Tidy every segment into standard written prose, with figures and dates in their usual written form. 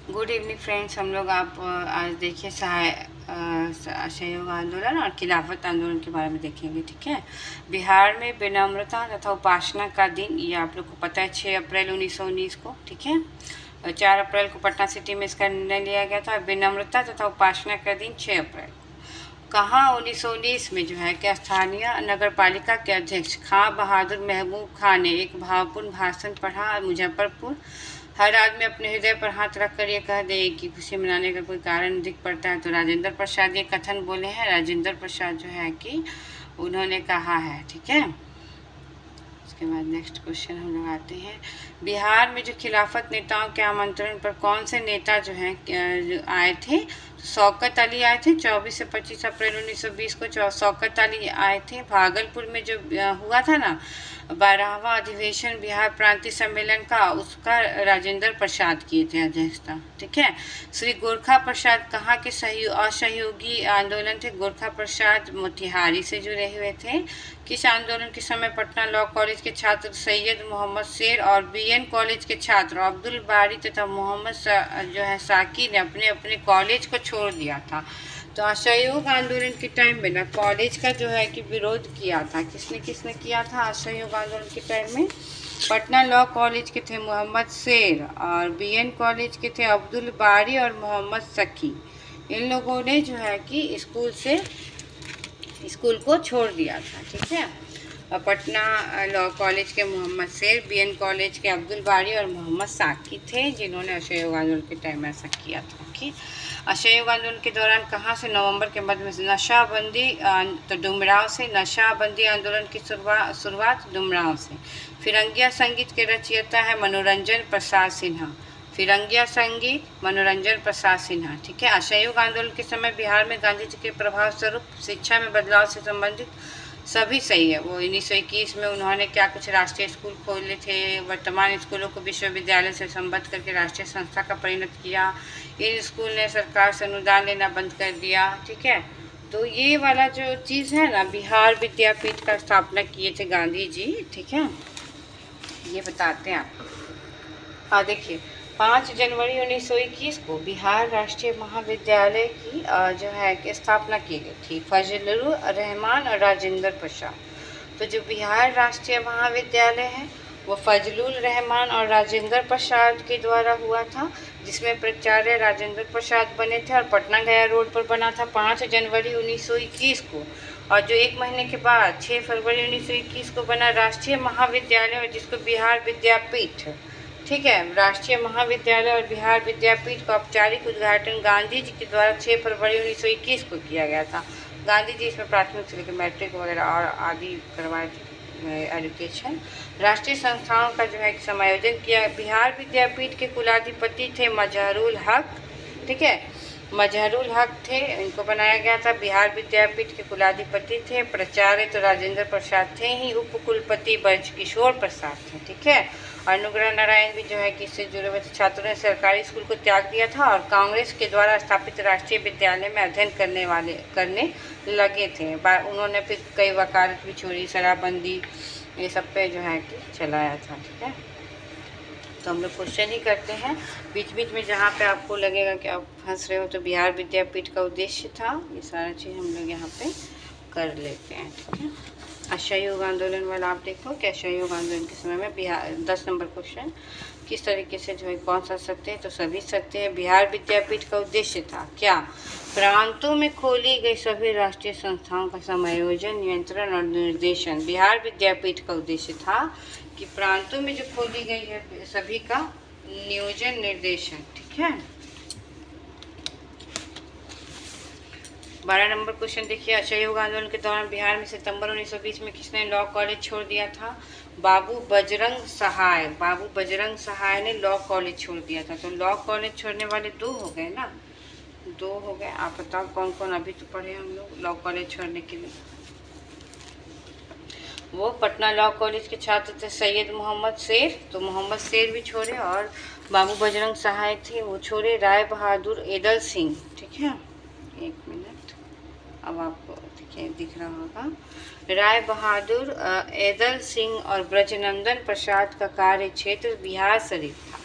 Good evening friends. हम लोग आप आज देखिए सहयोग आंदोलन और खिलाफत आंदोलन के बारे में देखेंगे। ठीक है। बिहार में विनम्रता तथा उपासना का दिन, ये आप लोग को पता है, 6 अप्रैल 1919 को। ठीक है। 4 अप्रैल को पटना सिटी में इसका निर्णय लिया गया था। विनम्रता तथा उपासना का दिन 6 अप्रैल। कहाँ 1919 में जो है कि स्थानीय नगर पालिका के अध्यक्ष खां बहादुर महबूब खां ने एक भावपूर्ण भाषण पढ़ा। मुजफ्फरपुर, हर आदमी अपने हृदय पर हाथ रखकर ये कह दे कि खुशी मनाने का कोई कारण दिख पड़ता है तो राजेंद्र प्रसाद ये कथन बोले हैं। राजेंद्र प्रसाद जो है कि उन्होंने कहा है। ठीक है। उसके बाद नेक्स्ट क्वेश्चन हम लोग आते हैं। बिहार में जो खिलाफत नेताओं के आमंत्रण पर कौन से नेता जो हैं आए थे? शौकत अली आए थे। 24 से 25 अप्रैल 1920 को शौकत अली आए थे। भागलपुर में जो हुआ था ना 12वां अधिवेशन बिहार प्रांतीय सम्मेलन का, उसका राजेंद्र प्रसाद किए थे अध्यक्षता। ठीक है। श्री गोरखा प्रसाद कहाँ के असहयोगी आंदोलन थे? गोरखा प्रसाद मोतिहारी से जुड़े हुए थे। किस आंदोलन के समय पटना लॉ कॉलेज के छात्र सैयद मोहम्मद शेर और बीएन कॉलेज के छात्र अब्दुल बारी तथा मोहम्मद जो है साकी ने अपने अपने कॉलेज को छोड़ दिया था? तो असहयोग आंदोलन के टाइम में ना कॉलेज का जो है कि विरोध किया था। किसने किसने किया था असहयोग आंदोलन के टाइम में? पटना लॉ कॉलेज के थे मोहम्मद शेर और बीएन कॉलेज के थे अब्दुल बारी और मोहम्मद सकी। इन लोगों ने जो है कि स्कूल को छोड़ दिया था। ठीक है। पटना लॉ कॉलेज के मोहम्मद शेर, बीएन कॉलेज के अब्दुल बारी और मोहम्मद साकी थे जिन्होंने असहयोग आंदोलन के टाइम में ऐसा किया था। कि असहयोग आंदोलन के दौरान कहाँ से नवंबर के मध्य में नशाबंदी, तो डुमराव से नशाबंदी आंदोलन की शुरुआत डुमराव से। फिरंगिया संगीत के रचयिता है मनोरंजन प्रसाद सिन्हा। फिरंगिया संगीत मनोरंजन प्रसाद सिन्हा। ठीक है। असहयोग आंदोलन के समय बिहार में गांधी जी के प्रभाव स्वरूप शिक्षा में बदलाव से संबंधित सभी सही है। वो 1921 में उन्होंने क्या कुछ राष्ट्रीय स्कूल खोले थे। वर्तमान स्कूलों को विश्वविद्यालय से संबद्ध करके राष्ट्रीय संस्था का परिणत किया। इन स्कूल ने सरकार से अनुदान लेना बंद कर दिया। ठीक है। तो ये वाला जो चीज़ है ना, बिहार विद्यापीठ का स्थापना किए थे गांधी जी। ठीक है। ये बताते हैं आपको। हाँ देखिए, 5 जनवरी 1921 को बिहार राष्ट्रीय महाविद्यालय की जो है कि स्थापना की गई थी। फजलुर रहमान और राजेंद्र प्रसाद। तो जो बिहार राष्ट्रीय महाविद्यालय है वो फजलुल रहमान और राजेंद्र प्रसाद के द्वारा हुआ था, जिसमें प्राचार्य राजेंद्र प्रसाद बने थे और पटना गया रोड पर बना था 5 जनवरी 1921 को। और जो एक महीने के बाद 6 फरवरी 1921 को बना राष्ट्रीय महाविद्यालय और जिसको बिहार विद्यापीठ, ठीक है, राष्ट्रीय महाविद्यालय और बिहार विद्यापीठ का औपचारिक उद्घाटन गांधी जी के द्वारा 6 फरवरी 1921 को किया गया था। गांधी जी इसमें प्राथमिक से लेकर मैट्रिक वगैरह और आदि करवाए थे एजुकेशन। राष्ट्रीय संस्थाओं का जो है समायोजन किया। बिहार विद्यापीठ के कुलाधिपति थे मजहरुल हक। ठीक है। मजहरुल हक थे, इनको बनाया गया था। बिहार विद्यापीठ के कुलाधिपति थे। प्राचार्य तो राजेंद्र प्रसाद थे ही। उप कुलपति ब्रजकिशोर प्रसाद थे। ठीक है। अनुग्रह नारायण भी जो है कि इससे जुड़े हुए थे। छात्रों ने सरकारी स्कूल को त्याग दिया था और कांग्रेस के द्वारा स्थापित राष्ट्रीय विद्यालय में अध्ययन करने लगे थे। उन्होंने फिर कई वकालत भी छोड़ी, शराबबंदी ये सब पे जो है कि चलाया था। ठीक है। तो हम लोग क्वेश्चन ही करते हैं बीच बीच में, जहाँ पे आपको लगेगा कि आप फंस रहे हो। तो बिहार विद्यापीठ का उद्देश्य था, ये सारा चीज़ हम लोग यहाँ पे कर लेते हैं। ठीक है। असहयोग आंदोलन वाला आप देखो कि असहयोग आंदोलन के समय में बिहार, 10 नंबर क्वेश्चन, किस तरीके से जो है कौन सा सत्य है? तो सभी सत्य है। बिहार विद्यापीठ का उद्देश्य था क्या? प्रांतों में खोली गई सभी राष्ट्रीय संस्थाओं का समायोजन, नियंत्रण और निर्देशन। बिहार विद्यापीठ का उद्देश्य था कि प्रांतों में जो खोली गई है सभी का नियोजन, निर्देशन। ठीक है। 12 नंबर क्वेश्चन देखिए, असहयोग आंदोलन के दौरान बिहार में सितंबर 1920 में किसने लॉ कॉलेज छोड़ दिया था? बाबू बजरंग सहाय। बाबू बजरंग सहाय ने लॉ कॉलेज छोड़ दिया था। तो लॉ कॉलेज छोड़ने वाले 2 हो गए ना, 2 हो गए। आप बताओ कौन कौन अभी तो पढ़े हम लोग लॉ कॉलेज छोड़ने के लिए। वो पटना लॉ कॉलेज के छात्र थे सैयद मोहम्मद शेर, तो मोहम्मद शेर भी छोड़े। और बाबू बजरंग सहाय थे, वो छोड़े। राय बहादुर एदल सिंह। ठीक है। एक मिनट, अब आपको देखिए दिख रहा होगा। राय बहादुर एदल सिंह और ब्रजनंदन प्रसाद का कार्य क्षेत्र बिहार शरीफ था।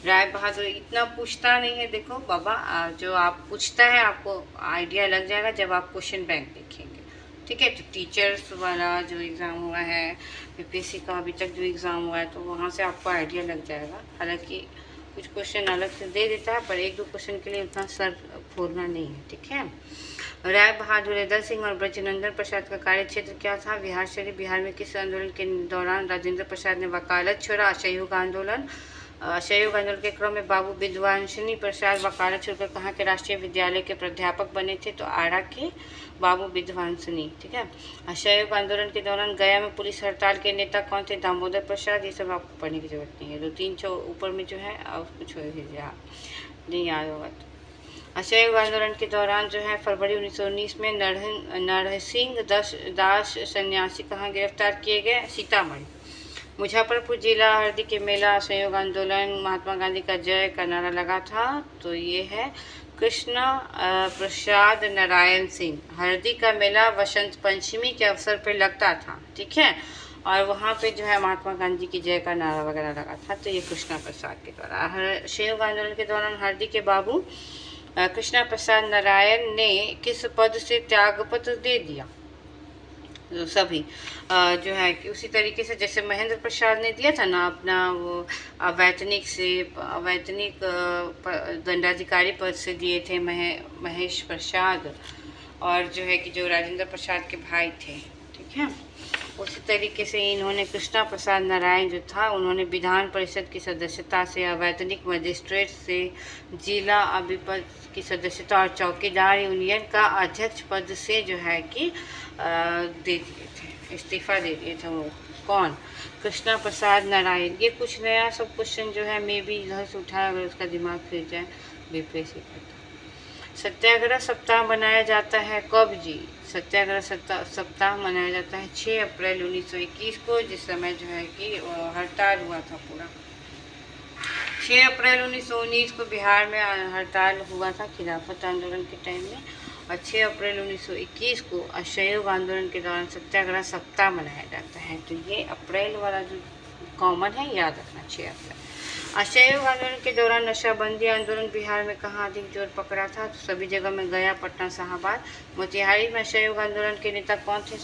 राय बहादुर इतना पूछता नहीं है, देखो बाबा जो आप पूछता है आपको आइडिया लग जाएगा जब आप क्वेश्चन बैंक देखेंगे, ठीक है। तो टीचर्स वाला जो एग्ज़ाम हुआ है, यूपीएससी का अभी तक जो एग्ज़ाम हुआ है, तो वहाँ से आपको आइडिया लग जाएगा। हालांकि कुछ क्वेश्चन अलग से दे देता है, पर एक दो क्वेश्चन के लिए उतना सर फोड़ना नहीं है, ठीक है। राय बहादुर दल सिंह और ब्रजनंदन प्रसाद का कार्य क्षेत्र क्या था? बिहार शरीफ। बिहार में किस आंदोलन के दौरान राजेंद्र प्रसाद ने वकालत छोड़ा? असहयोग आंदोलन। असहयोग आंदोलन के क्रम में बाबू विद्वांसनी प्रसाद वकालत छोड़कर कहाँ के राष्ट्रीय विद्यालय के प्राध्यापक बने थे? तो आरा के बाबू विद्वांसनी, ठीक है। असहयोग आंदोलन के दौरान गया में पुलिस हड़ताल के नेता कौन थे? दामोदर प्रसाद। ये सब आपको पढ़ने की जरूरत नहीं है, 2-3 ऊपर में जो है उसको छोड़ दीजिए, आप नहीं याद होगा तो। असहयोग आंदोलन के दौरान जो है फरवरी 1919 में नरसिंह दास सन्यासी कहाँ गिरफ्तार किए गए? सीतामढ़ी। मुजफ्फरपुर जिला हरदी के मेला असहयोग आंदोलन महात्मा गांधी का जय का नारा लगा था? तो ये है कृष्ण प्रसाद नारायण सिंह। हरदी का मेला वसंत पंचमी के अवसर पर लगता था, ठीक है, और वहाँ पे जो है महात्मा गांधी की जय का नारा वगैरह लगा था। तो ये कृष्णा प्रसाद के द्वारा। असहयोग आंदोलन के दौरान हरदी के बाबू कृष्णा प्रसाद नारायण ने किस पद से त्यागपत्र दे दिया? तो सभी जो है कि उसी तरीके से जैसे महेंद्र प्रसाद ने दिया था ना अपना, वो अवैतनिक से अवैतनिक दंडाधिकारी पद से दिए थे महेश प्रसाद, और जो है कि जो राजेंद्र प्रसाद के भाई थे, ठीक है। उसी तरीके से इन्होंने कृष्णा प्रसाद नारायण जो था, उन्होंने विधान परिषद की सदस्यता से, अवैतनिक मजिस्ट्रेट से, जिला अभिपद की सदस्यता और चौकीदार यूनियन का अध्यक्ष पद से जो है कि दे दिए थे, इस्तीफा दे दिए थे। वो कौन? कृष्णा प्रसाद नारायण। ये कुछ नया सब क्वेश्चन जो है मे भी इधर से उठाया, अगर उसका दिमाग फिर जाए बीपीएससी करता। सत्याग्रह सप्ताह मनाया जाता है कब जी? सत्याग्रह सप्ताह मनाया जाता है 6 अप्रैल 1921 को, जिस समय जो है कि हड़ताल हुआ था पूरा। 6 अप्रैल 1919 को बिहार में हड़ताल हुआ था खिलाफत आंदोलन के टाइम में, और 6 अप्रैल 1921 को असहयोग आंदोलन के दौरान सत्याग्रह सप्ताह मनाया जाता है। तो ये अप्रैल वाला जो कॉमन है याद रखना, 6 अप्रैल। असहयोग आंदोलन के दौरान नशाबंदी आंदोलन बिहार में कहाँ अधिक जोर पकड़ा था? तो सभी जगह में गया, पटना, शाहबाद। मोतिहारी में असहयोग आंदोलन के नेता कौन थे?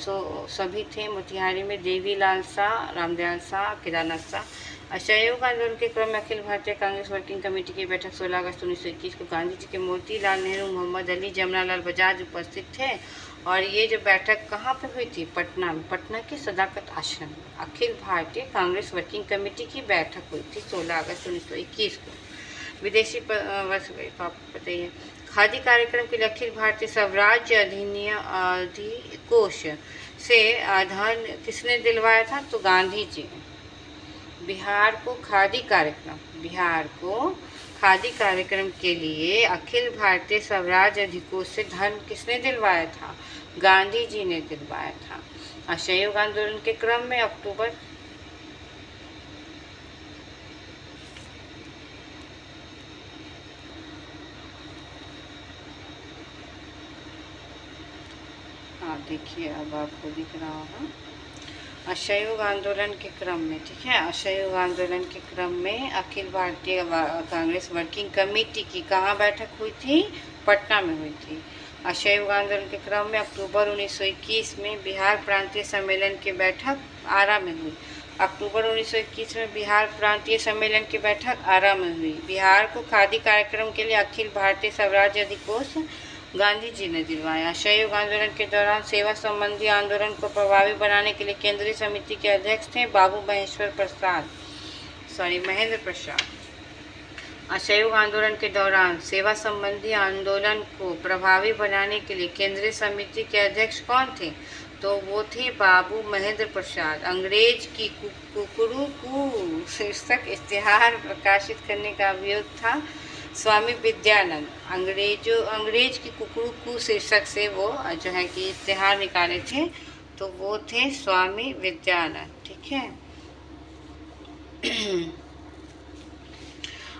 सभी थे। मोतिहारी में देवीलाल शाह, रामदयाल शाह, केदारनाथ शाह। असहयोग आंदोलन के क्रम में अखिल भारतीय कांग्रेस वर्किंग कमेटी की बैठक 16 अगस्त 1921 को गांधी जी के मोतीलाल नेहरू, मोहम्मद अली, जमनालाल बजाज उपस्थित थे। और ये जो बैठक कहाँ पे हुई थी? पटना में, पटना के सदाकत आश्रम में अखिल भारतीय कांग्रेस वर्किंग कमेटी की बैठक हुई थी 16 अगस्त 1921 को। विदेशी आपको पता ही है। खादी कार्यक्रम के लिए अखिल भारतीय स्वराज्य अधिकोष से धन किसने दिलवाया था? तो गांधी जी ने। बिहार को खादी कार्यक्रम के लिए अखिल भारतीय स्वराज्य अधिकोष से धन किसने दिलवाया था? गांधी जी ने दिलवाया था। असहयोग आंदोलन के क्रम में अक्टूबर देखिए अब आपको दिख रहा होगा। असहयोग आंदोलन के क्रम में, ठीक है, असहयोग आंदोलन के क्रम में अखिल भारतीय कांग्रेस वर्किंग कमेटी की कहाँ बैठक हुई थी? पटना में हुई थी। असहयोग आंदोलन के क्रम में अक्टूबर 1921 में बिहार प्रांतीय सम्मेलन की बैठक आरा में हुई। अक्टूबर 1921 में बिहार प्रांतीय सम्मेलन की बैठक आरा में हुई। बिहार को खादी कार्यक्रम के लिए अखिल भारतीय स्वराज्य अधिकोष गांधी जी ने दिलवाया। असहयोग आंदोलन के दौरान सेवा संबंधी आंदोलन को प्रभावी बनाने के लिए केंद्रीय समिति के अध्यक्ष थे बाबू महेंद्र प्रसाद। असहयोग आंदोलन के दौरान सेवा संबंधी आंदोलन को प्रभावी बनाने के लिए केंद्रीय समिति के अध्यक्ष कौन थे? तो वो थे बाबू महेंद्र प्रसाद। अंग्रेज की कुकरू कू शीर्षक इश्तिहार प्रकाशित करने का अभियोग था स्वामी विद्यानंद। अंग्रेज की कुकरू कू शीर्षक से वो जो है कि इश्तिहार निकाले थे, तो वो थे स्वामी विद्यानंद, ठीक है।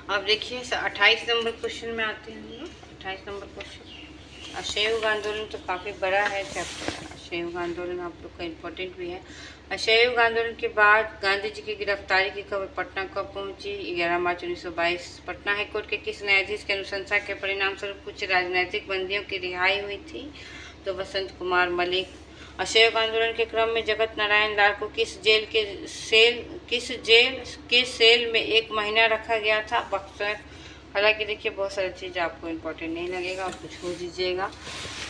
अब देखिए 28 नंबर क्वेश्चन में आते हैं हम लोग। 28 नंबर क्वेश्चन, असहयोग आंदोलन तो काफ़ी बड़ा है चैप्टर। असहयोग आंदोलन आप लोग का इम्पोर्टेंट भी है। असहयोग आंदोलन के बाद गांधी जी की गिरफ्तारी की खबर पटना कब पहुंची? 11 मार्च 1922। पटना हाईकोर्ट के किस न्यायाधीश के अनुशंसा के परिणाम स्वरूप कुछ राजनीतिक बंदियों की रिहाई हुई थी? तो वसंत कुमार मलिक। असहयोग आंदोलन के क्रम में जगत नारायण लाल को किस जेल के सेल में 1 महीना रखा गया था? बक्सर। हालांकि देखिए बहुत सारी चीज़ आपको इम्पोर्टेंट नहीं लगेगा, आपको छोड़ दीजिएगा,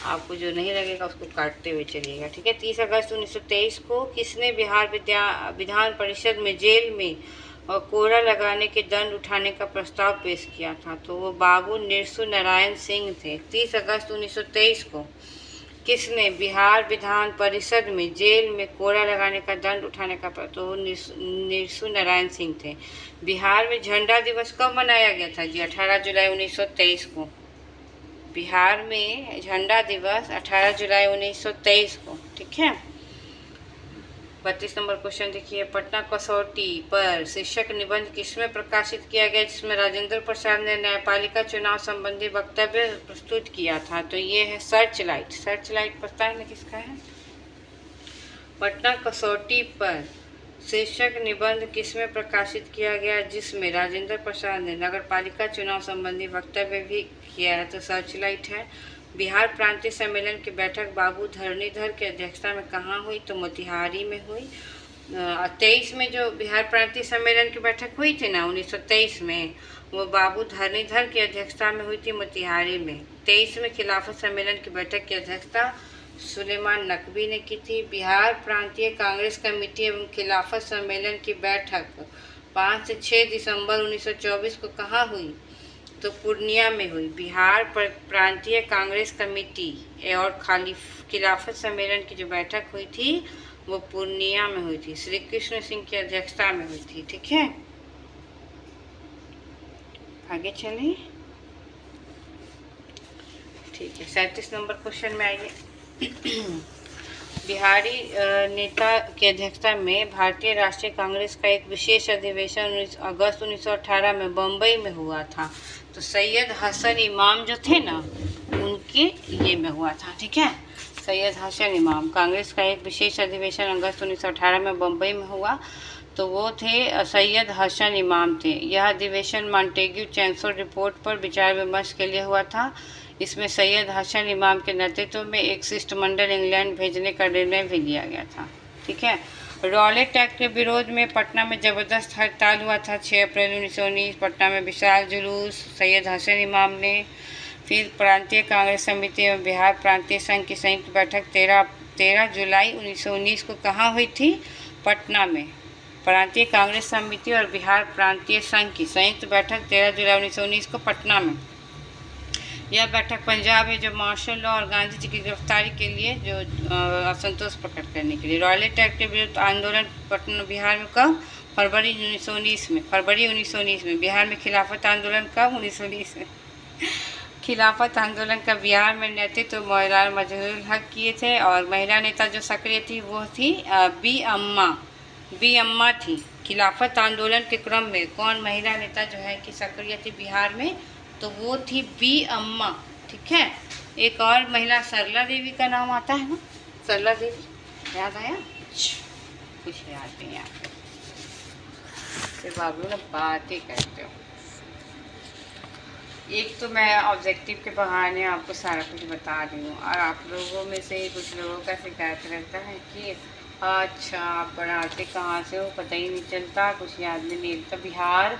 आपको जो नहीं लगेगा उसको काटते हुए चलिएगा, ठीक है। 30 अगस्त 1923 को किसने बिहार विधान परिषद में जेल में और कोड़ा लगाने के दंड उठाने का प्रस्ताव पेश किया था? तो वो बाबू निरसु नारायण सिंह थे। 30 अगस्त 1923 को किसने बिहार विधान परिषद में जेल में कोड़ा लगाने का दंड उठाने का? तो निरसु नारायण सिंह थे। बिहार में झंडा दिवस कब मनाया गया था जी? 18 जुलाई 1923 को। बिहार में झंडा दिवस 18 जुलाई 1923 को, ठीक है। 32 नंबर क्वेश्चन देखिए, पटना कसौटी पर शीर्षक निबंध किसमें प्रकाशित किया गया जिसमें राजेंद्र प्रसाद ने न्यायपालिका चुनाव संबंधी वक्तव्य प्रस्तुत किया था? तो ये है सर्च लाइट। सर्च लाइट पता है ना किसका है? पटना कसौटी पर शीर्षक निबंध किसमें प्रकाशित किया गया जिसमें राजेंद्र प्रसाद ने नगरपालिका चुनाव संबंधी वक्तव्य भी किया है? तो सर्च लाइट है। बिहार प्रांतीय सम्मेलन की बैठक बाबू धरणीधर की अध्यक्षता में कहाँ हुई? तो मोतिहारी में हुई। 23 में जो बिहार प्रांतीय सम्मेलन की बैठक हुई थी ना 1923 में, वो बाबू धरणीधर की अध्यक्षता में हुई थी मोतिहारी में। 23 में खिलाफत सम्मेलन की बैठक की अध्यक्षता सुलेमान नकवी ने की थी। बिहार प्रांतीय कांग्रेस कमेटी एवं खिलाफत सम्मेलन की बैठक 5 से 6 दिसंबर 1924 को कहाँ हुई? तो पूर्णिया में हुई। बिहार प्रांतीय कांग्रेस कमेटी और खिलाफत सम्मेलन की जो बैठक हुई थी वो पूर्णिया में हुई थी, श्री कृष्ण सिंह की अध्यक्षता में हुई थी, ठीक है। आगे चलिए, ठीक है। 37 नंबर क्वेश्चन में आइए। बिहारी नेता की अध्यक्षता में भारतीय राष्ट्रीय कांग्रेस का एक विशेष अधिवेशन अगस्त 1918 में बम्बई में हुआ था। तो सैयद हसन इमाम जो थे ना उनके ये में हुआ था, ठीक है। सैयद हसन इमाम, कांग्रेस का एक विशेष अधिवेशन अगस्त 1918 में बम्बई में हुआ, तो वो थे सैयद हसन इमाम थे। यह अधिवेशन मॉन्टेग्यू चैंसर रिपोर्ट पर विचार विमर्श के लिए हुआ था। इसमें सैयद हसन इमाम के नेतृत्व में एक शिष्टमंडल इंग्लैंड भेजने का निर्णय भी लिया गया था, ठीक है। रॉलेट एक्ट के विरोध में पटना में जबरदस्त हड़ताल हुआ था 6 अप्रैल 1919। पटना में विशाल जुलूस सैयद हसन इमाम ने। फिर प्रांतीय कांग्रेस समिति एवं बिहार प्रांतीय संघ की संयुक्त बैठक 13 जुलाई 1919 को कहाँ हुई थी? पटना में। प्रांतीय कांग्रेस समिति और बिहार प्रांतीय संघ की संयुक्त बैठक 13 जुलाई 1919 को पटना में। यह बैठक पंजाब में जो मार्शल लॉ और गांधी जी की गिरफ्तारी के लिए जो असंतोष प्रकट करने के लिए। रॉलेट एक्ट के विरुद्ध आंदोलन पटना बिहार में कब? फरवरी 1919 में। फरवरी 1919 में। बिहार में खिलाफत आंदोलन कब? 1919 में। खिलाफत आंदोलन का बिहार में नेतृत्व तो मौलाना मजहरूल हक किए थे और महिला नेता जो सक्रिय थी वो थी बी अम्मा थी। खिलाफत आंदोलन के क्रम में कौन महिला नेता जो है कि सक्रिय थी बिहार में? तो वो थी बी अम्मा, ठीक है। एक और महिला सरला देवी का नाम आता है ना, सरला देवी, याद आया? कुछ याद नहीं आता, सिर्फ आप लोग ना बातें करते हो। एक तो मैं ऑब्जेक्टिव के बहाने आपको सारा कुछ बता रही हूँ और आप लोगों में से कुछ लोगों का शिकायत रहता है कि अच्छा आप पढ़ाते कहाँ से हो पता ही नहीं चलता, कुछ याद में नहीं रहता। बिहार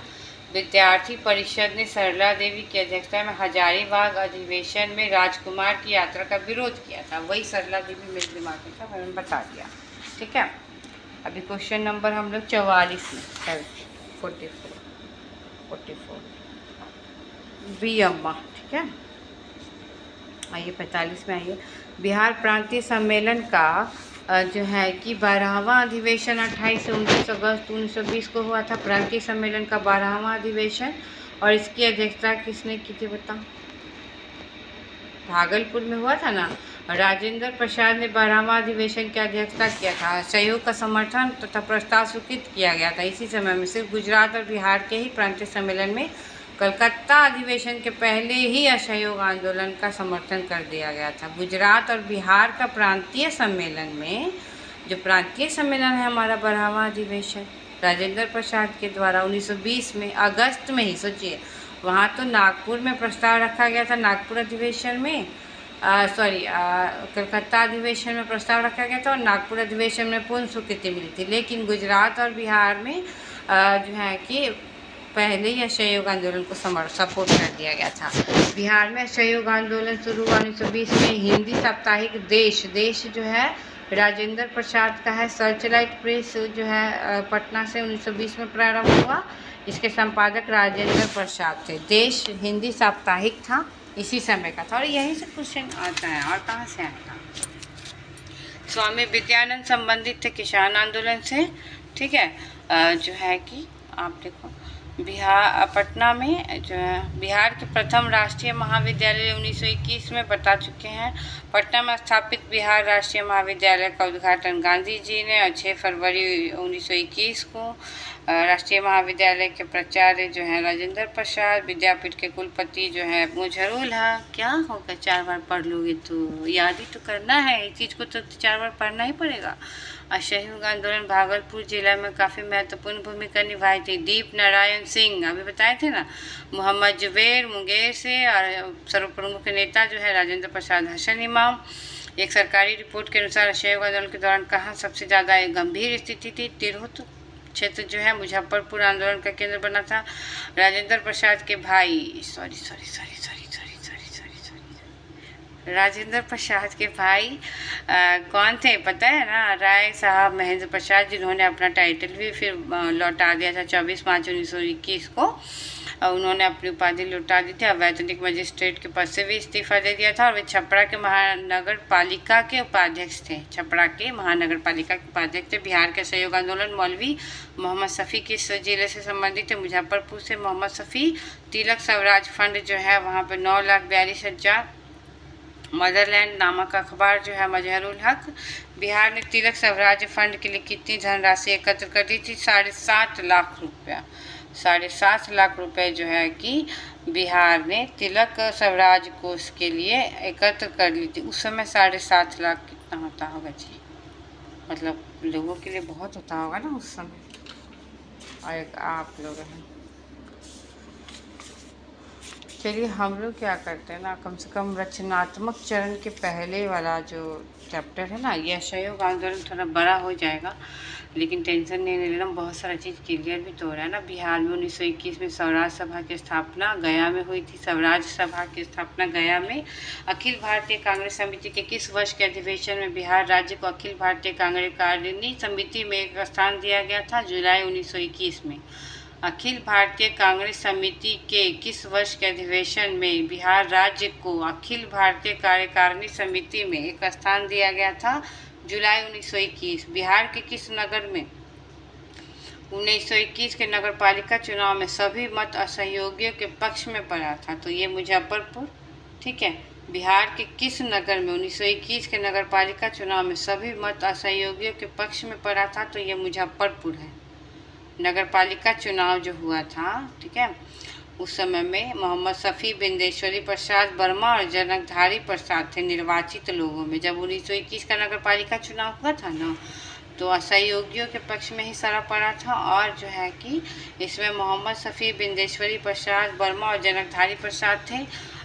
विद्यार्थी परिषद ने सरला देवी की अध्यक्षता में हजारीबाग अधिवेशन में राजकुमार की यात्रा का विरोध किया था। वही सरला देवी मेरे दिमाग में था, मैंने बता दिया, ठीक है। अभी क्वेश्चन नंबर हम लोग 44 में 44 बी अम्मा, ठीक है। आइए 45 में आइए। बिहार प्रांतीय सम्मेलन का जो है कि 12वां अधिवेशन 28 से 29 अगस्त 1920 को हुआ था। प्रांतीय सम्मेलन का 12वां अधिवेशन, और इसकी अध्यक्षता किसने की थी बताओ? भागलपुर में हुआ था ना। राजेंद्र प्रसाद ने 12वां अधिवेशन की अध्यक्षता किया था। सहयोग का समर्थन तथा प्रस्ताव स्वीकृत किया गया था। इसी समय में सिर्फ गुजरात और बिहार के ही प्रांतीय सम्मेलन में कलकत्ता अधिवेशन के पहले ही असहयोग आंदोलन का समर्थन कर दिया गया था। गुजरात और बिहार का प्रांतीय सम्मेलन में, जो प्रांतीय सम्मेलन है हमारा 12वां अधिवेशन, राजेंद्र प्रसाद के द्वारा 1920 में अगस्त में ही, सोचिए, वहाँ तो नागपुर में प्रस्ताव रखा गया था, नागपुर अधिवेशन में कलकत्ता अधिवेशन में प्रस्ताव रखा गया था और नागपुर अधिवेशन में पूर्ण स्वीकृति मिली थी। लेकिन गुजरात और बिहार में जो है कि पहले ही असहयोग आंदोलन को सपोर्ट कर दिया गया था। बिहार में असहयोग आंदोलन शुरू हुआ 1920 में। हिंदी साप्ताहिक देश जो है राजेंद्र प्रसाद का है। सर्चलाइट प्रेस जो है पटना से 1920 में प्रारंभ हुआ। इसके संपादक राजेंद्र प्रसाद थे। देश हिंदी साप्ताहिक था, इसी समय का था। और यहीं से क्वेश्चन आता है, और कहाँ से आता? स्वामी विद्यानंद संबंधित थे किसान आंदोलन से, ठीक है। जो है कि आप देखो, पटना में जो है बिहार के प्रथम राष्ट्रीय महाविद्यालय 1921 में बता चुके हैं। पटना में स्थापित बिहार राष्ट्रीय महाविद्यालय का उद्घाटन गांधी जी ने, और 6 फरवरी 1921 को राष्ट्रीय महाविद्यालय के प्राचार्य जो है राजेंद्र प्रसाद, विद्यापीठ के कुलपति जो है मोजरुल है। क्या होगा, 4 बार पढ़ लोगे तो याद ही तो करना है, इस चीज़ को तो 4 बार पढ़ना ही पड़ेगा। असहयोग आंदोलन भागलपुर जिला में काफ़ी महत्वपूर्ण भूमिका निभाई थी। दीप नारायण सिंह, अभी बताए थे ना, मोहम्मद जुबैर मुंगेर से, और सर्वप्रमुख नेता जो है राजेंद्र प्रसाद हसन इमाम। एक सरकारी रिपोर्ट के अनुसार असहयोग आंदोलन के दौरान कहाँ सबसे ज़्यादा गंभीर स्थिति थी? तिरहुत क्षेत्र जो है मुजफ्फरपुर आंदोलन का केंद्र बना था। राजेंद्र प्रसाद के भाई राजेंद्र प्रसाद के भाई कौन थे पता है ना? राय साहब महेंद्र प्रसाद, जिन्होंने अपना टाइटल भी फिर लौटा दिया था 24 मार्च 1921 को। उन्होंने अपनी उपाधि लौटा दी थी। अवैतनिक मजिस्ट्रेट के पद से भी इस्तीफा दे दिया था, और वे छपरा के महानगर पालिका के उपाध्यक्ष थे। छपरा के महानगर पालिका के उपाध्यक्ष थे। बिहार के सहयोग आंदोलन मौलवी मोहम्मद शफी किस जिले से संबंधित है? मुजफ्फरपुर से मोहम्मद शफी। तिलक स्वराज फंड जो है वहाँ पर 9,42,000। मदरलैंड नामक अखबार जो है मजहरुल हक। बिहार ने तिलक स्वराज फंड के लिए कितनी धनराशि एकत्र कर दी थी? 7.5 लाख रुपया। 7.5 लाख रुपए जो है कि बिहार ने तिलक स्वराज कोष के लिए एकत्र कर ली थी। उस समय 7.5 लाख कितना होता होगा जी? मतलब लोगों के लिए बहुत होता होगा ना उस समय। और आप लोग हैं, चलिए हम लोग क्या करते हैं ना, कम से कम रचनात्मक चरण के पहले वाला जो चैप्टर है ना, यह सहयोग आंदोलन थोड़ा बड़ा हो जाएगा, लेकिन टेंशन नहीं लेना, बहुत सारा चीज़ क्लियर भी तो हो रहा है ना। बिहार में 1921 में स्वराज सभा की स्थापना गया में हुई थी। स्वराज सभा की स्थापना गया में। अखिल भारतीय कांग्रेस समिति के किस वर्ष के अधिवेशन में बिहार राज्य को अखिल भारतीय कांग्रेस कार्यकारिणी समिति में एक स्थान दिया गया था? जुलाई 1921 में। अखिल भारतीय कांग्रेस समिति के किस वर्ष के अधिवेशन में बिहार राज्य को अखिल भारतीय कार्यकारिणी समिति में एक स्थान दिया गया था? जुलाई 1921। बिहार के किस नगर में 1921 के नगर पालिका चुनाव में सभी मत असहयोगियों के पक्ष में पड़ा था? तो ये मुजफ्फरपुर, ठीक है। बिहार के किस नगर में 1921 के नगर पालिका चुनाव में सभी मत असहयोगियों के पक्ष में पड़ा था? तो ये मुजफ्फरपुर है। नगर पालिका चुनाव जो हुआ था, ठीक है, उस समय में मोहम्मद शफी, बिंदेश्वरी प्रसाद वर्मा और जनकधारी प्रसाद थे निर्वाचित लोगों में। जब 1921 का नगर पालिका चुनाव हुआ था ना, तो असहयोगियों के पक्ष में ही सारा पड़ा था। और जो है कि इसमें मोहम्मद शफी, बिंदेश्वरी प्रसाद वर्मा और जनकधारी प्रसाद थे।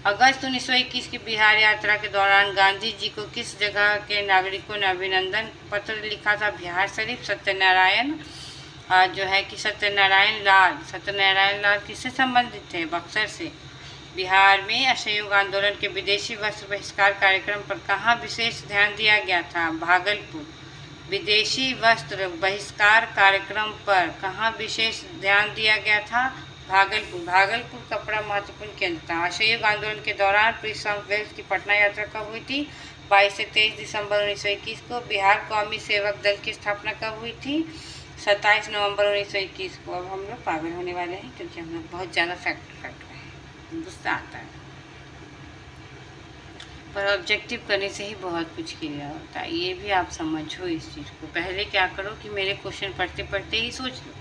अगस्त 1921 की बिहार यात्रा के दौरान गांधी जी को किस जगह के नागरिकों ने अभिनंदन पत्र लिखा था? बिहार शरीफ। सत्यनारायण जो है कि सत्यनारायण लाल किससे संबंधित थे? बक्सर से। बिहार में असहयोग आंदोलन के विदेशी वस्त्र बहिष्कार कार्यक्रम पर कहाँ विशेष ध्यान दिया गया था? भागलपुर। विदेशी वस्त्र बहिष्कार कार्यक्रम पर कहाँ विशेष ध्यान दिया गया था? भागलपुर। भागलपुर कपड़ा महत्वपूर्ण केंद्र था। असहयोग आंदोलन के दौरान प्रिंस ऑफ वेल्स की पटना यात्रा कब हुई थी? 22 से 23 दिसंबर 1921 को। बिहार कौमी सेवक दल की स्थापना कब हुई थी? 27 नवंबर 1921 को। अब हम लोग पागल होने वाले हैं, क्योंकि हम लोग बहुत ज़्यादा फैक्ट रहे हैं, गुस्सा आता है, पर ऑब्जेक्टिव करने से ही बहुत कुछ क्लियर होता है। ये भी आप समझो इस चीज़ को। पहले क्या करो कि मेरे क्वेश्चन पढ़ते पढ़ते ही सोच लो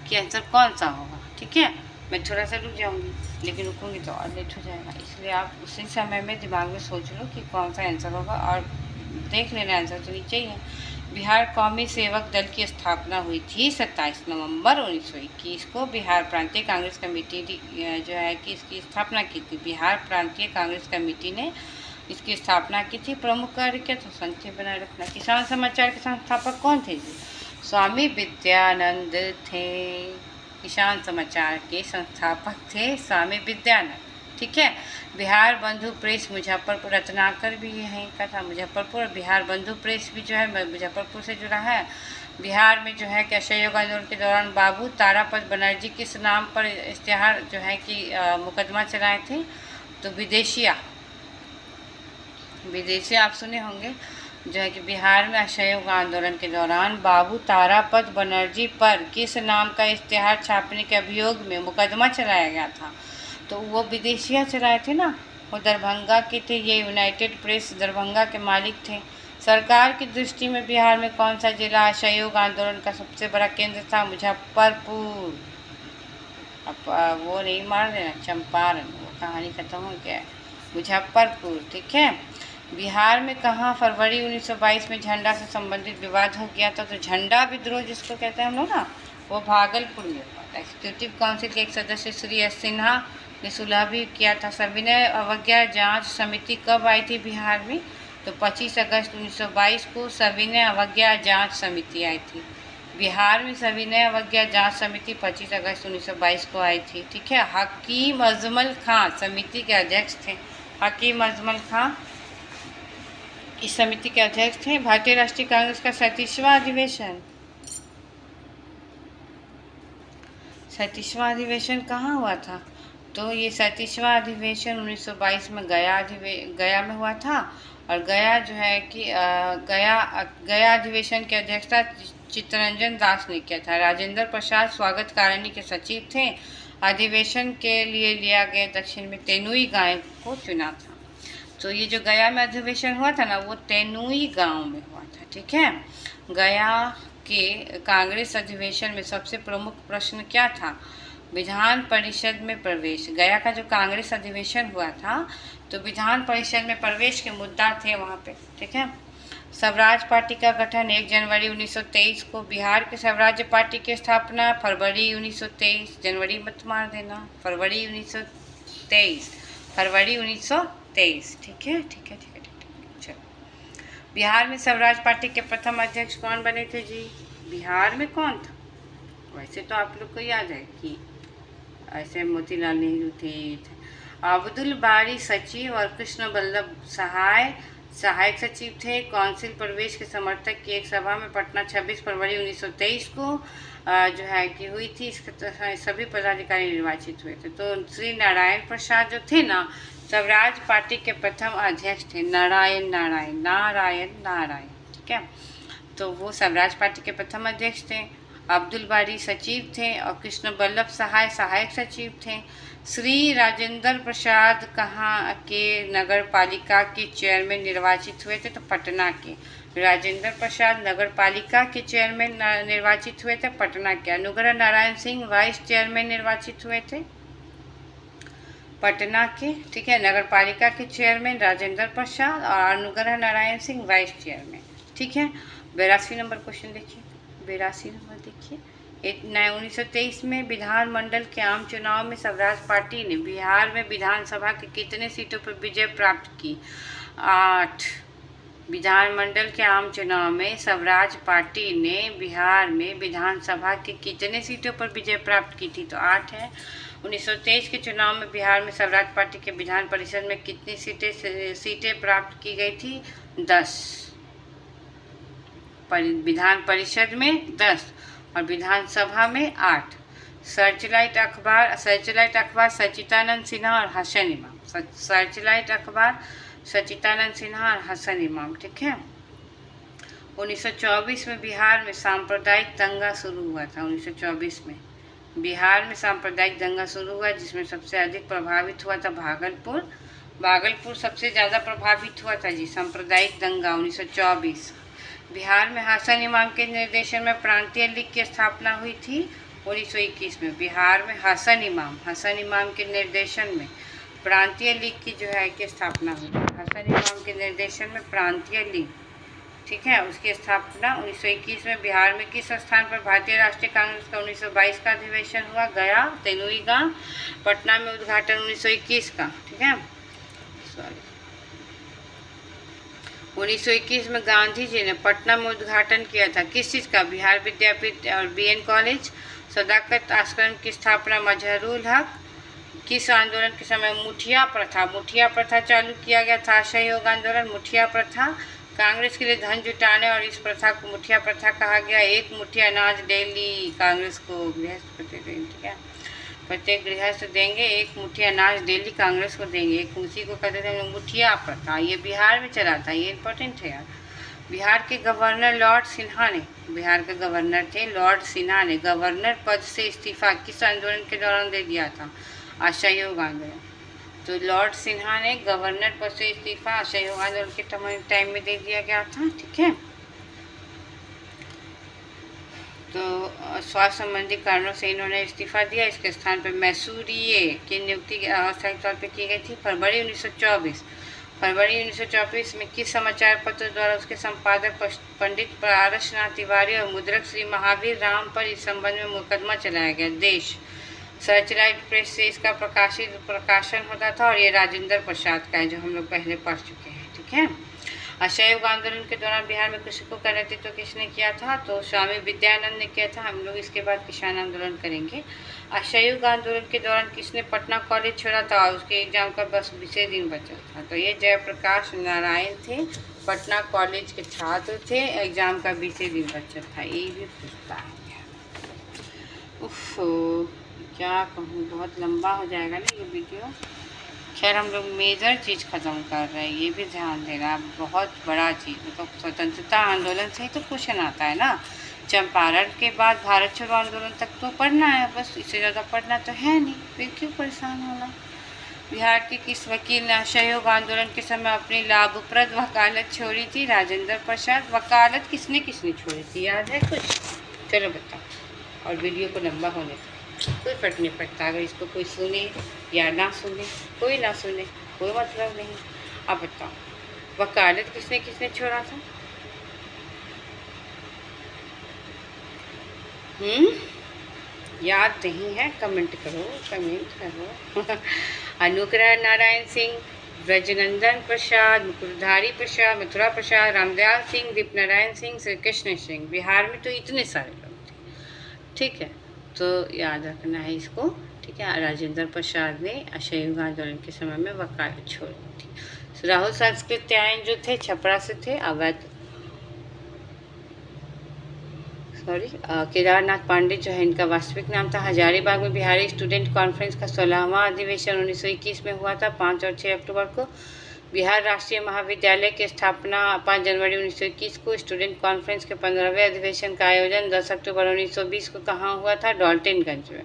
कि आंसर कौन सा होगा, ठीक है। मैं थोड़ा सा रुक जाऊंगी, लेकिन रुकूंगी तो और लेट हो जाएगा, इसलिए आप उसी समय में दिमाग में सोच लो कि कौन सा आंसर होगा और देख लेना, आंसर तो नीचे ही है। बिहार कौमी सेवक दल की स्थापना हुई थी 27 नवंबर 1921 को। बिहार प्रांतीय कांग्रेस कमेटी जो है कि इसकी स्थापना की थी। बिहार प्रांतीय कांग्रेस कमेटी ने इसकी स्थापना की थी। प्रमुख कार्य क्या था? संक्षेप बनाए रखना। किसान समाचार के संस्थापक कौन थे जी? स्वामी विद्यानंद थे। किसान समाचार के संस्थापक थे स्वामी विद्यानंद, ठीक है। बिहार बंधु प्रेस मुजफ्फरपुर, रत्नाकर भी यहीं का था, मुजफ्फरपुर। बिहार बंधु प्रेस भी जो है मुजफ्फरपुर से जुड़ा है। बिहार में जो है कि असहयोग आंदोलन के दौरान बाबू तारापद बनर्जी किस नाम पर इश्तेहार जो है कि मुकदमा चलाए थे? तो विदेशिया आप सुने होंगे, जो है कि बिहार में असहयोग आंदोलन के दौरान बाबू तारापद बनर्जी पर किस नाम का इश्तेहार छापने के अभियोग में मुकदमा चलाया गया था? तो वो विदेशिया चलाए थे ना, वो दरभंगा के थे। ये यूनाइटेड प्रेस दरभंगा के मालिक थे। सरकार की दृष्टि में बिहार में कौन सा जिला असहयोग आंदोलन का सबसे बड़ा केंद्र था? मुजफ्फरपुर। अब वो नहीं मार देना, चंपारण, वो कहानी खत्म हो गया है। मुजफ्फरपुर, ठीक है। बिहार में कहाँ फरवरी 1922 में झंडा से संबंधित विवाद हो गया था? तो झंडा विद्रोह जिसको कहते हैं हम लोग ना, वो भागलपुर में हुआ था। एग्जीक्यूटिव काउंसिल के एक सदस्य श्री एस सिन्हा ने सुलह भी किया था। सविनय अवज्ञा जांच समिति कब आई थी बिहार में? तो 25 अगस्त 1922 को सविनय अवज्ञा जांच समिति आई थी। बिहार में सविनय अवज्ञा जांच समिति 25 अगस्त 1922 को आई थी, ठीक है। हकीम अजमल खां समिति के अध्यक्ष थे। हकीम अजमल खां इस समिति के अध्यक्ष थे। भारतीय राष्ट्रीय कांग्रेस का 37वां अधिवेशन कहाँ हुआ था? तो ये 37वां अधिवेशन 1922 में गया में हुआ था। और गया जो है कि गया अधिवेशन की अध्यक्षता चित्तरंजन दास ने किया था। राजेंद्र प्रसाद स्वागतकारिणी के सचिव थे। अधिवेशन के लिए लिया गया दक्षिण में तेनुई गांव को चुना था। तो ये जो गया में अधिवेशन हुआ था ना, वो तेनुई गांव में हुआ था, ठीक है। गया के कांग्रेस अधिवेशन में सबसे प्रमुख प्रश्न क्या था? विधान परिषद में प्रवेश। गया का जो कांग्रेस अधिवेशन हुआ था, तो विधान परिषद में प्रवेश के मुद्दा थे वहाँ पे, ठीक है। स्वराज पार्टी का गठन 1 जनवरी 1923 को। बिहार के स्वराज पार्टी की स्थापना फरवरी 1923, जनवरी मत मार देना, फरवरी 1923, ठीक है। चलो, बिहार में स्वराज पार्टी के प्रथम अध्यक्ष कौन बने थे जी? बिहार में कौन था? वैसे तो आप लोग को याद है कि ऐसे मोतीलाल नेहरू थे। अब्दुल बारी सचिव और कृष्ण वल्लभ सहायक सचिव थे। काउंसिल प्रवेश के समर्थक की एक सभा में पटना 26 फरवरी 1923 को जो है कि हुई थी। इसके सभी पदाधिकारी निर्वाचित हुए थे। तो श्री नारायण प्रसाद जो थे ना, स्वराज पार्टी के प्रथम अध्यक्ष थे। नारायण, ठीक है। तो वो स्वराज पार्टी के प्रथम अध्यक्ष थे। अब्दुल बारी सचिव थे और कृष्ण वल्लभ सहायक सचिव थे। श्री राजेंद्र प्रसाद कहाँ के नगर पालिका के चेयरमैन निर्वाचित हुए थे? तो पटना के। राजेंद्र प्रसाद नगर पालिका के चेयरमैन निर्वाचित हुए थे पटना के। अनुग्रह नारायण सिंह वाइस चेयरमैन निर्वाचित हुए थे पटना के, ठीक है। नगर पालिका के चेयरमैन राजेंद्र प्रसाद और अनुग्रह नारायण सिंह वाइस चेयरमैन, ठीक है। 82 नंबर क्वेश्चन देखिए, 82 नंबर देखिए। 1923 में विधानमंडल के आम चुनाव में स्वराज पार्टी ने बिहार में विधानसभा के कितने सीटों पर विजय प्राप्त की? 8। विधानमंडल के आम चुनाव में स्वराज पार्टी ने बिहार में विधानसभा के कितने सीटों पर विजय प्राप्त की थी? तो 8 है। 1923 के चुनाव में बिहार में स्वराज पार्टी के विधान परिषद में कितनी सीटें प्राप्त की गई थी? 10। विधान परिषद में 10 और विधानसभा में 8। सर्चलाइट अखबार सचिदानंद सिन्हा और हसन इमाम। सर्चलाइट अखबार सचिदानंद सिन्हा और हसन इमाम, ठीक है। 1924 में बिहार में सांप्रदायिक दंगा शुरू हुआ था। 1924 में बिहार में सांप्रदायिक दंगा शुरू हुआ, जिसमें सबसे अधिक प्रभावित हुआ था भागलपुर सबसे ज़्यादा प्रभावित हुआ था जी। सांप्रदायिक दंगा 1924। बिहार में हसन इमाम के निर्देशन में प्रांतीय लीग की स्थापना हुई थी 1921 में बिहार में हसन इमाम के निर्देशन में प्रांतीय लीग की जो है कि स्थापना हुई। हसन इमाम के निर्देशन में प्रांतीय लीग, ठीक है, उसकी स्थापना 1921 में। बिहार में किस स्थान पर भारतीय राष्ट्रीय कांग्रेस का 1922 का अधिवेशन हुआ? गया, तेनुई गांव। पटना में उद्घाटन 1921 का, ठीक है, 1921 में गांधी जी ने पटना में उद्घाटन किया था किस चीज़ का? बिहार विद्यापीठ और बीएन कॉलेज। सदाकत आश्रम की स्थापना मजहरूल हक। किस आंदोलन के समय? मुठिया प्रथा चालू किया गया था। असहयोग आंदोलन, मुठिया प्रथा। कांग्रेस के लिए धन जुटाने और इस प्रथा को मुठिया प्रथा कहा गया। एक मुट्ठी अनाज डेली कांग्रेस को गृहस्थ, ठीक है, प्रत्येक गृहस्थ देंगे, एक मुट्ठी अनाज डेली कांग्रेस को देंगे। एक उसी को कहते थे मुठिया प्रथा। ये बिहार में चला था, ये इम्पोर्टेंट है यार। बिहार के गवर्नर लॉर्ड सिन्हा ने, बिहार के गवर्नर थे लॉर्ड सिन्हा ने गवर्नर पद से इस्तीफा किस आंदोलन के दौरान दे दिया था? असहयोग आंदोलन। तो लॉर्ड सिन्हा ने गवर्नर पद से इस्तीफा असहयोग आंदोलन के टाइम में दे दिया गया था, ठीक है। तो स्वास्थ्य संबंधी कारणों से इन्होंने इस्तीफा दिया। इसके स्थान पर मैसूरिये की नियुक्ति अस्थायी तौर पर की गई थी। फरवरी 1924 में किस समाचार पत्र द्वारा उसके संपादक पंडित पारसनाथ तिवारी और मुद्रक श्री महावीर राम पर इस संबंध में मुकदमा चलाया गया? देश। सर्चलाइट प्रेस से इसका प्रकाशन होता था और ये राजेंद्र प्रसाद का है, जो हम लोग पहले पढ़ चुके हैं, ठीक है। असहयोग आंदोलन के दौरान बिहार में कृषकों का नेतृत्व किसने किया था? तो स्वामी विद्यानंद ने किया था। हम लोग इसके बाद किसान आंदोलन करेंगे। असहयोग आंदोलन के दौरान किसने पटना कॉलेज छोड़ा था और उसके एग्जाम का बस 20 दिन बचा था? तो ये जयप्रकाश नारायण थे, पटना कॉलेज के छात्र थे, एग्जाम का 20 दिन बचा था। ये भी पूछता है। उफ, क्या कहूँ, बहुत लंबा हो जाएगा ना ये वीडियो। खैर हम लोग मेजर चीज़ ख़त्म कर रहे हैं, ये भी ध्यान देना, बहुत बड़ा चीज़। मतलब स्वतंत्रता आंदोलन से ही तो क्वेश्चन आता है ना। चंपारण के बाद भारत छोड़ो आंदोलन तक तो पढ़ना है, बस इससे ज़्यादा पढ़ना तो है नहीं, फिर क्यों परेशान होना। बिहार के किस वकील ने असहयोग आंदोलन के समय अपनी लाभप्रद वकालत छोड़ी थी? राजेंद्र प्रसाद। वकालत किसने छोड़ी थी, याद है कुछ? चलो बताओ। और वीडियो को लंबा होने दो, कोई फर्क नहीं पड़ता। अगर इसको कोई सुने या ना सुने, कोई ना सुने, कोई मतलब नहीं। अब बताओ, वकालत किसने छोड़ा था? याद नहीं है? कमेंट करो। अनुग्रह नारायण सिंह, ब्रजनंदन प्रसाद, मुकुरधारी प्रसाद, मथुरा प्रसाद, रामदयाल सिंह, दीप नारायण सिंह, श्री कृष्ण सिंह। बिहार में तो इतने सारे लोग थे, ठीक है, तो याद रखना है इसको, ठीक है। राजेंद्र प्रसाद ने असहयोग आंदोलन के समय में वकालत छोड़ी थी। राहुल सांस्कृत्यायन जो थे छपरा से थे, अवैध केदारनाथ पांडे जो है इनका वास्तविक नाम था। हजारीबाग में बिहारी स्टूडेंट कॉन्फ्रेंस का 16वां अधिवेशन 1921 में हुआ था, 5 और 6 अक्टूबर को। बिहार राष्ट्रीय महाविद्यालय की स्थापना 5 जनवरी 1921 को। स्टूडेंट कॉन्फ्रेंस के 15वें अधिवेशन का आयोजन 10 अक्टूबर 1920 को कहाँ हुआ था? डाल्टनगंज में,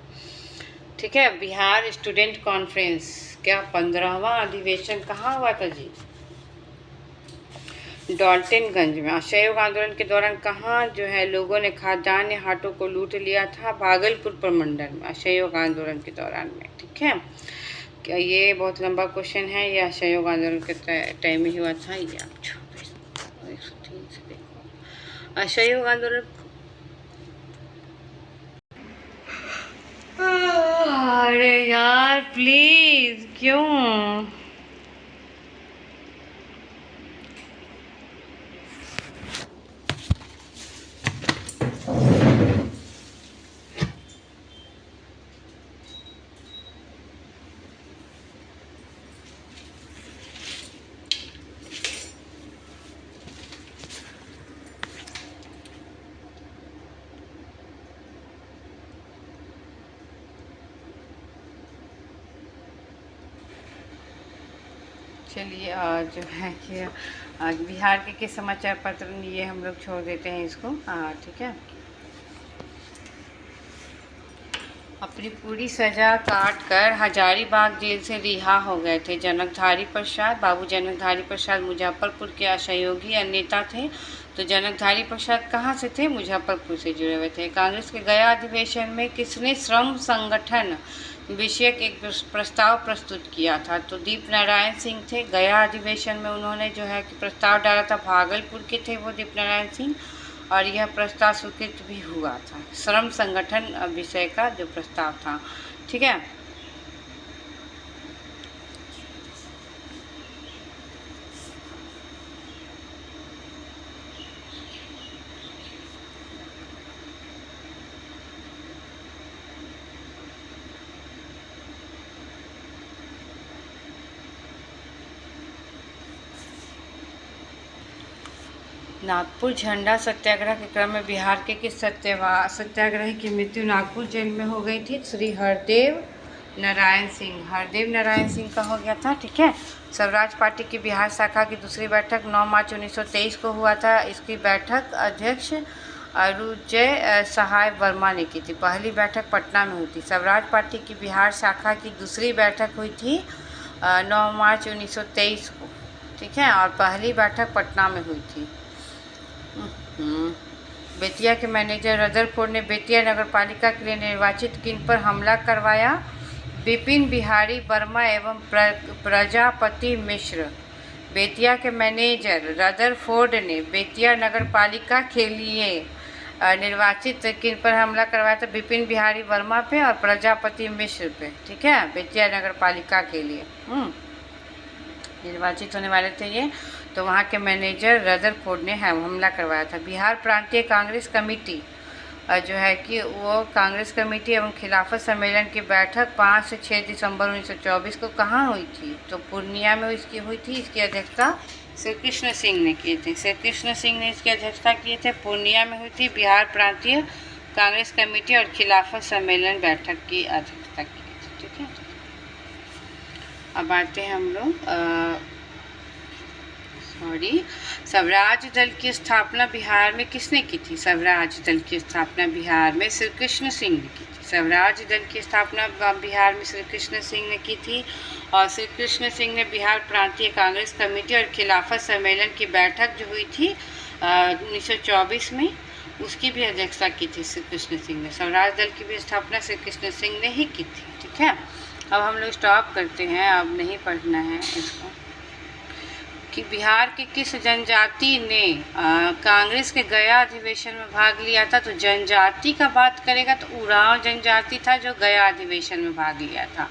ठीक है। बिहार स्टूडेंट कॉन्फ्रेंस क्या 15वां अधिवेशन कहाँ हुआ था जी? डाल्टनगंज में। असहयोग आंदोलन के दौरान कहाँ जो है लोगों ने खाद्यान्न हाटों को लूट लिया था? भागलपुर प्रमंडल में, असहयोग आंदोलन के दौरान में, ठीक है। क्या ये बहुत लंबा क्वेश्चन है, ये असहयोग आंदोलन के टाइम में हुआ था। ये आप देखो असहयोग आंदोलन। अरे यार प्लीज क्यों? चलिए, और जो है कि आज बिहार के किस समाचार पत्र में, ये हम लोग छोड़ देते हैं इसको, हाँ ठीक है। अपनी पूरी सजा काट कर हजारीबाग जेल से रिहा हो गए थे जनकधारी प्रसाद। बाबू जनकधारी प्रसाद मुजफ्फरपुर के असहयोगी नेता थे। तो जनकधारी प्रसाद कहाँ से थे? मुजफ्फरपुर से जुड़े हुए थे। कांग्रेस के गया अधिवेशन में किसने श्रम संगठन विषयक एक प्रस्ताव प्रस्तुत किया था? तो दीप नारायण सिंह थे। गया अधिवेशन में उन्होंने जो है कि प्रस्ताव डाला था, भागलपुर के थे वो दीप नारायण सिंह, और यह प्रस्ताव स्वीकृत भी हुआ था। श्रम संगठन विषय का जो प्रस्ताव था, ठीक है। नागपुर झंडा सत्याग्रह के क्रम में बिहार के किस सत्याग्रही की मृत्यु नागपुर जेल में हो गई थी? श्री हरदेव नारायण सिंह। हरदेव नारायण सिंह का हो गया था, ठीक है। स्वराज पार्टी की बिहार शाखा की दूसरी बैठक 9 मार्च 1923 को हुआ था। इसकी बैठक अध्यक्ष अरुजय सहाय वर्मा ने की थी। पहली बैठक पटना में हुई थी। स्वराज पार्टी की बिहार शाखा की दूसरी बैठक हुई थी 9 मार्च 1923 को, ठीक है, और पहली बैठक पटना में हुई थी। बेतिया के मैनेजर रदरफोर्ड ने बेतिया नगर पालिका के लिए निर्वाचित किन पर हमला करवाया? विपिन बिहारी वर्मा एवं प्रजापति मिश्र। बेतिया के मैनेजर रदरफोर्ड ने बेतिया नगर पालिका के लिए निर्वाचित किन पर हमला करवाया था? विपिन बिहारी वर्मा पे और प्रजापति मिश्र पे, ठीक है, बेतिया नगर पालिका के लिए निर्वाचित होने वाले थे ये। तो वहाँ के मैनेजर रदरफोर्ड ने हमला करवाया था। बिहार प्रांतीय कांग्रेस कमेटी जो है कि वो कांग्रेस कमेटी एवं खिलाफत सम्मेलन की बैठक 5 से 6 दिसंबर 1924 को कहाँ हुई थी? तो पूर्णिया में इसकी हुई थी। इसकी अध्यक्षता श्री कृष्ण सिंह ने की थी। श्री कृष्ण सिंह ने इसकी अध्यक्षता किए थे। पूर्णिया में हुई थी। बिहार प्रांतीय कांग्रेस कमेटी और खिलाफत सम्मेलन बैठक की अध्यक्षता की थी, ठीक है। अब आते हैं हम लोग स्वराज दल की स्थापना बिहार में किसने की थी? स्वराज दल की स्थापना बिहार में श्री कृष्ण सिंह ने की थी। स्वराज दल की स्थापना बिहार में श्री कृष्ण सिंह ने की थी। और श्री कृष्ण सिंह ने बिहार प्रांतीय कांग्रेस कमेटी और खिलाफत सम्मेलन की बैठक जो हुई थी 1924 में, उसकी भी अध्यक्षता की थी श्री कृष्ण सिंह ने। स्वराज दल की भी स्थापना श्री कृष्ण सिंह ने ही की थी, ठीक है। अब हम लोग स्टॉप करते हैं, अब नहीं पढ़ना है इसको। कि बिहार के किस जनजाति ने कांग्रेस के गया अधिवेशन में भाग लिया था? तो जनजाति का बात करेगा तो उरांव जनजाति था जो गया अधिवेशन में भाग लिया था।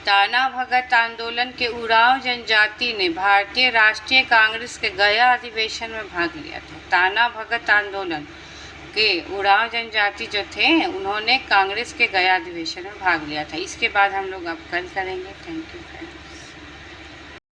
ताना भगत आंदोलन के उरांव जनजाति ने भारतीय राष्ट्रीय कांग्रेस के गया अधिवेशन में भाग लिया था। ताना भगत आंदोलन के उरांव जनजाति जो थे उन्होंने कांग्रेस के गया अधिवेशन में भाग लिया था। इसके बाद हम लोग अब कल करेंगे। Thank you.